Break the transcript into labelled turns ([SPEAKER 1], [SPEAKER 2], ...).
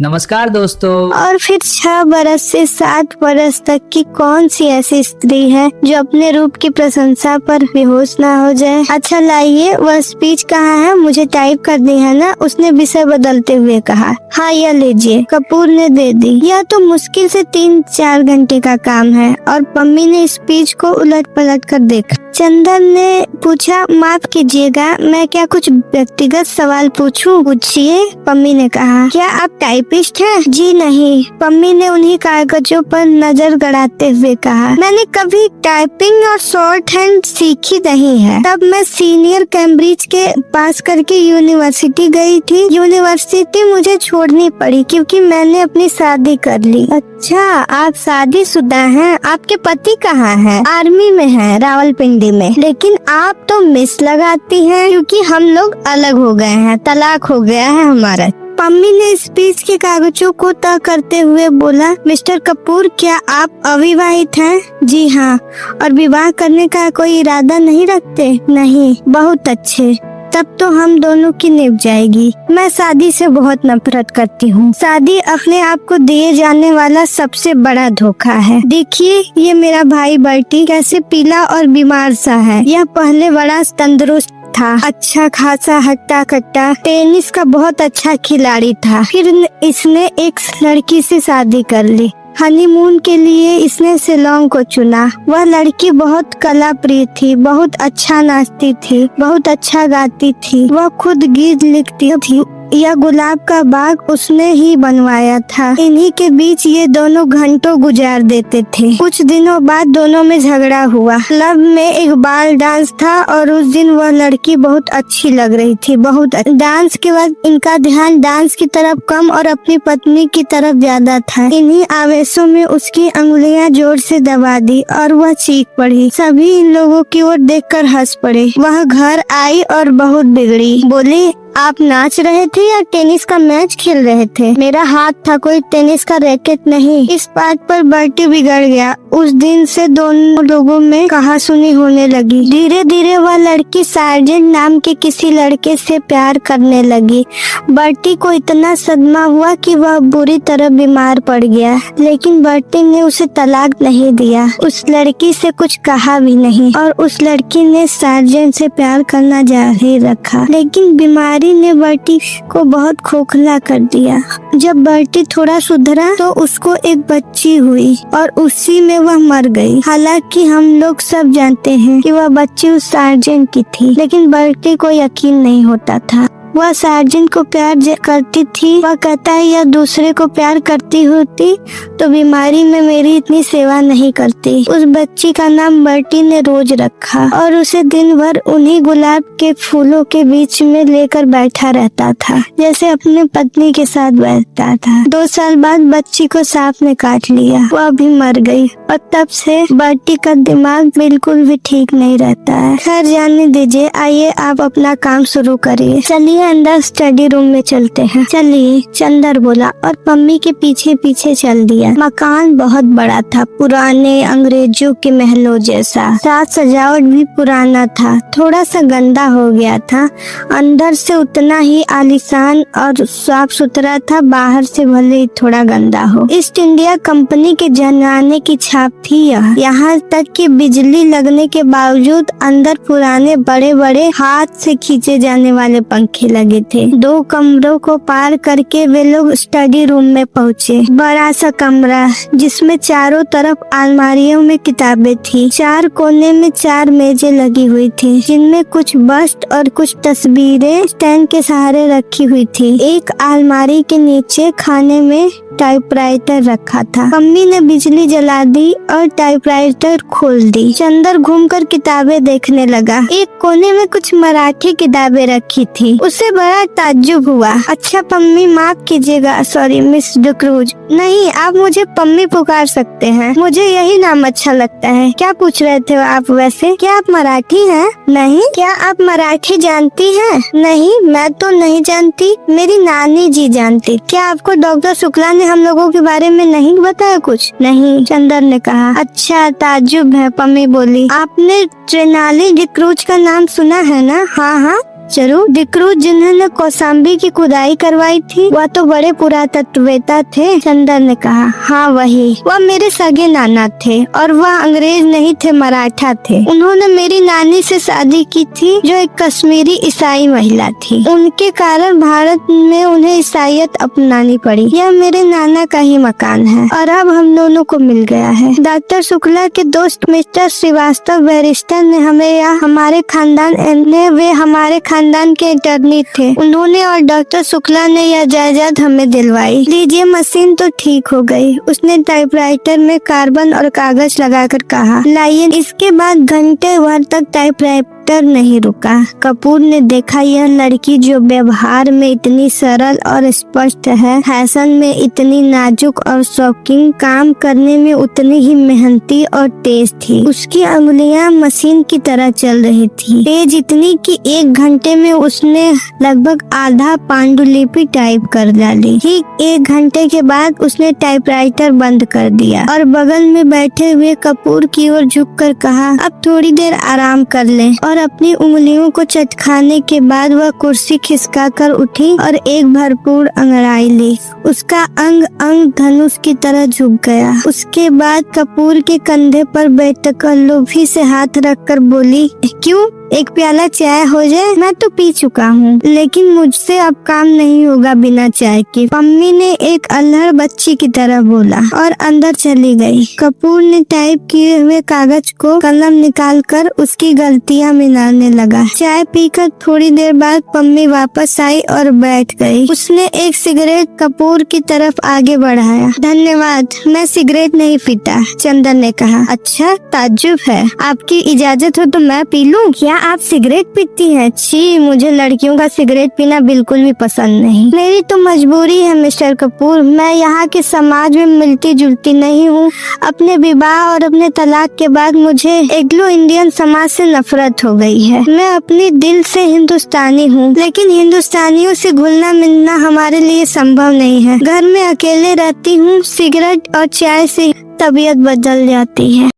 [SPEAKER 1] नमस्कार दोस्तों।
[SPEAKER 2] और फिर 6 बरस से 7 बरस तक की कौन सी ऐसी स्त्री है जो अपने रूप की प्रशंसा पर बेहोश ना हो जाए। अच्छा लाइए, वह स्पीच कहाँ है? मुझे टाइप कर दी है ना? उसने विषय बदलते हुए कहा। हाँ यह लीजिए। कपूर ने दे दी। यह तो मुश्किल से 3-4 घंटे का काम है। और पम्मी ने स्पीच को उलट पलट कर देखा। चंदन ने पूछा, माफ कीजिएगा, मैं क्या कुछ व्यक्तिगत सवाल पूछूं? पूछिए, पम्मी ने कहा। क्या आप टाइपिस्ट हैं? जी नहीं, पम्मी ने उन्हीं कागजों पर नजर गड़ाते हुए कहा। मैंने कभी टाइपिंग और शॉर्ट हैंड सीखी नहीं है। तब मैं सीनियर कैम्ब्रिज के पास करके यूनिवर्सिटी गई थी। यूनिवर्सिटी मुझे छोड़नी पड़ी क्योंकि मैंने अपनी शादी कर ली। अच्छा, आप शादीशुदा हैं? आपके पति कहाँ हैं? आर्मी में हैं, रावलपिंडी में। लेकिन आप तो मिस लगाती हैं क्योंकि हम लोग अलग हो गए हैं, तलाक हो गया है हमारा। पम्मी ने स्पीच के कागजों को तय करते हुए बोला, मिस्टर कपूर, क्या आप अविवाहित हैं? जी हाँ। और विवाह करने का कोई इरादा नहीं रखते? नहीं। बहुत अच्छे, तब तो हम दोनों की निभ जाएगी। मैं शादी से बहुत नफरत करती हूँ। शादी अपने आप को दिए जाने वाला सबसे बड़ा धोखा है। देखिए, ये मेरा भाई बर्टी कैसे पीला और बीमार सा है। यह पहले बड़ा तंदुरुस्त था, अच्छा खासा हट्टा कट्टा, टेनिस का बहुत अच्छा खिलाड़ी था। फिर इसने एक लड़की से शादी कर ली। हनीमून के लिए इसने शिलोंग को चुना। वह लड़की बहुत कला प्रिय थी, बहुत अच्छा नाचती थी, बहुत अच्छा गाती थी। वह खुद गीत लिखती थी। यह गुलाब का बाग उसने ही बनवाया था। इन्हीं के बीच ये दोनों घंटों गुजार देते थे। कुछ दिनों बाद दोनों में झगड़ा हुआ। क्लब में एक बाल डांस था और उस दिन वह लड़की बहुत अच्छी लग रही थी, बहुत। डांस के बाद इनका ध्यान डांस की तरफ कम और अपनी पत्नी की तरफ ज्यादा था। इन्हीं आवेशों में उसकी अंगुलियां जोर से दबा दी और वह चीख पड़ी। सभी इन लोगों की ओर देखकर हंस पड़े। वह घर आई और बहुत बिगड़ी। बोली, आप नाच रहे थे या टेनिस का मैच खेल रहे थे? मेरा हाथ था, कोई टेनिस का रैकेट नहीं। इस बात पर बर्टी बिगड़ गया। उस दिन से दोनों लोगों में कहासुनी होने लगी। धीरे धीरे वह लड़की सार्जेंट नाम के किसी लड़के से प्यार करने लगी। बर्टी को इतना सदमा हुआ कि वह बुरी तरह बीमार पड़ गया। लेकिन बर्टी ने उसे तलाक नहीं दिया, उस लड़की से कुछ कहा भी नहीं और उस लड़की ने सार्जेंट से प्यार करना जारी रखा। लेकिन बीमारी ने बर्टी को बहुत खोखला कर दिया। जब बर्टी थोड़ा सुधरा तो उसको एक बच्ची हुई और उसी में वह मर गई। हालांकि हम लोग सब जानते हैं कि वह बच्ची उस सार्जेंट की थी, लेकिन बर्टी को यकीन नहीं होता था। वह सार्जेंट को प्यार करती थी। वह कहता है, यह दूसरे को प्यार करती होती तो बीमारी में मेरी इतनी सेवा नहीं करती। उस बच्ची का नाम बर्टी ने रोज रखा और उसे दिन भर उन्हीं गुलाब के फूलों के बीच में लेकर बैठा रहता था, जैसे अपने पत्नी के साथ बैठता था। 2 साल बाद बच्ची को सांप ने काट लिया। वह भी मर गई और तब से बर्टी का दिमाग बिल्कुल भी ठीक नहीं रहता है। खैर जाने दीजिए, आइए आप अपना काम शुरू करिए। चलिए अंदर स्टडी रूम में चलते हैं। चलिए, चंदर बोला और पम्मी के पीछे पीछे चल दिया। मकान बहुत बड़ा था, पुराने अंग्रेजों के महलों जैसा। साज सजावट भी पुराना था, थोड़ा सा गंदा हो गया था। अंदर से उतना ही आलीशान और साफ सुथरा था, बाहर से भले ही थोड़ा गंदा हो। ईस्ट इंडिया कंपनी के जनाने की छाप थी यह। यहाँ तक कि बिजली लगने के बावजूद अंदर पुराने बड़े बड़े हाथ से खींचे जाने वाले पंखे लगे थे। 2 कमरों को पार करके वे लोग स्टडी रूम में पहुँचे। बड़ा सा कमरा जिसमें चारों तरफ अलमारियों में किताबें थी। 4 कोने में 4 मेजें लगी हुई थी, जिनमें कुछ बस्ट और कुछ तस्वीरें स्टैंड के सहारे रखी हुई थी। एक अलमारी के नीचे खाने में टाइपराइटर रखा था। मम्मी ने बिजली जला दी और टाइपराइटर खोल दी। चंदर घूमकर किताबें देखने लगा। एक कोने में कुछ मराठी किताबें रखी थी। उसे बड़ा ताज्जुब हुआ। अच्छा पम्मी, माफ कीजिएगा, सॉरी मिस डिक्रूज। नहीं, आप मुझे पम्मी पुकार सकते हैं, मुझे यही नाम अच्छा लगता है। क्या पूछ रहे थे आप वैसे? क्या आप मराठी हैं? नहीं। क्या आप मराठी जानती हैं? नहीं, मैं तो नहीं जानती, मेरी नानी जी जानती। क्या आपको डॉक्टर शुक्ला ने हम लोगों के बारे में नहीं बताया कुछ? नहीं, चंदर ने कहा। अच्छा, ताज्जुब है, पम्मी बोली। आपने ट्रेनाली डिक्रूज का नाम सुना है ना? हाँ हाँ, जरूर। डिक्रूज जिन्होंने कौशाम्बी की खुदाई करवाई थी, वह तो बड़े पुरातत्ववेत्ता थे। चंदन ने कहा, हाँ वही। वह मेरे सगे नाना थे और वह अंग्रेज नहीं थे, मराठा थे। उन्होंने मेरी नानी से शादी की थी जो एक कश्मीरी ईसाई महिला थी। उनके कारण भारत में उन्हें ईसाईयत अपनानी पड़ी। यह मेरे नाना का ही मकान है और अब हम दोनों को मिल गया है। डॉक्टर शुक्ला के दोस्त मिस्टर श्रीवास्तव बैरिस्टर ने हमारे खानदान के अटॉर्नी थे। उन्होंने और डॉक्टर शुक्ला ने यह जायदाद हमें दिलवाई। लीजिए, मशीन तो ठीक हो गई। उसने टाइपराइटर में कार्बन और कागज लगाकर कहा, लाइए। इसके बाद घंटे भर तक टाइपराइटर नहीं रुका। कपूर ने देखा, यह लड़की जो व्यवहार में इतनी सरल और स्पष्ट है, फैशन में इतनी नाजुक और शौकीन, काम करने में उतनी ही मेहनती और तेज थी। उसकी उंगलियां मशीन की तरह चल रही थी, तेज इतनी कि 1 घंटे में उसने लगभग आधा पांडुलिपि टाइप कर डाली। ठीक 1 घंटे के बाद उसने टाइपराइटर बंद कर दिया और बगल में बैठे हुए कपूर की ओर झुककर कहा, अब थोड़ी देर आराम कर लें। और अपनी उंगलियों को चटखाने के बाद वह कुर्सी खिसकाकर उठी और एक भरपूर अंगड़ाई ली। उसका अंग अंग धनुष की तरह झुक गया। उसके बाद कपूर के कंधे पर बैठकर लोभी से हाथ रखकर बोली, क्यों, एक प्याला चाय हो जाए? मैं तो पी चुका हूँ, लेकिन मुझसे अब काम नहीं होगा बिना चाय के। पम्मी ने एक अल्हड़ बच्ची की तरह बोला और अंदर चली गई। कपूर ने टाइप किए हुए कागज को कलम निकालकर उसकी गलतियाँ मिलाने लगा। चाय पीकर थोड़ी देर बाद पम्मी वापस आई और बैठ गई। उसने एक सिगरेट कपूर की तरफ आगे बढ़ाया। धन्यवाद, मैं सिगरेट नहीं पीता, चंदन ने कहा। अच्छा, ताज्जुब है। आपकी इजाजत हो तो मैं पी लूं? क्या आप सिगरेट पीती हैं? छी, मुझे लड़कियों का सिगरेट पीना बिल्कुल भी पसंद नहीं। मेरी तो मजबूरी है मिस्टर कपूर, मैं यहाँ के समाज में मिलती जुलती नहीं हूँ। अपने विवाह और अपने तलाक के बाद मुझे एंग्लो इंडियन समाज से नफरत हो गई है। मैं अपने दिल से हिंदुस्तानी हूँ, लेकिन हिंदुस्तानियों से घुलना मिलना हमारे लिए संभव नहीं है। घर में अकेले रहती हूँ, सिगरेट और चाय से तबीयत बदल जाती है।